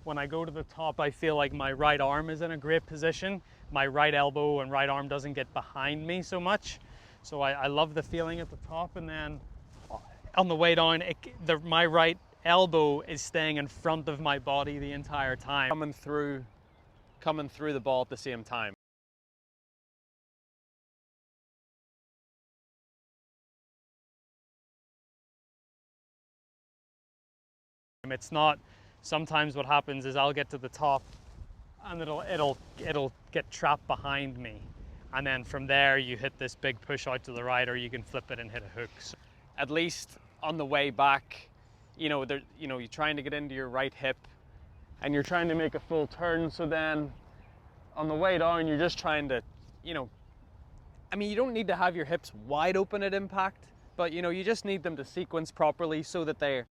when I go to the top, I feel like my right arm is in a great position. My right elbow and right arm doesn't get behind me so much. So I love the feeling at the top, and then on the way down, my right elbow is staying in front of my body the entire time. Coming through the ball at the same time. It's not, sometimes what happens is I'll get to the top and it'll get trapped behind me. And then from there you hit this big push out to the right, or you can flip it and hit a hook. So at least on the way back, you're trying to get into your right hip and you're trying to make a full turn. So then on the way down, you're just trying to, you don't need to have your hips wide open at impact, but you just need them to sequence properly so that they're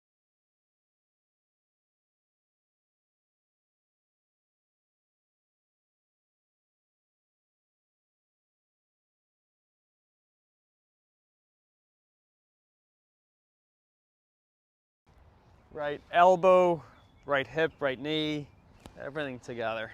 right elbow, right hip, right knee, everything together.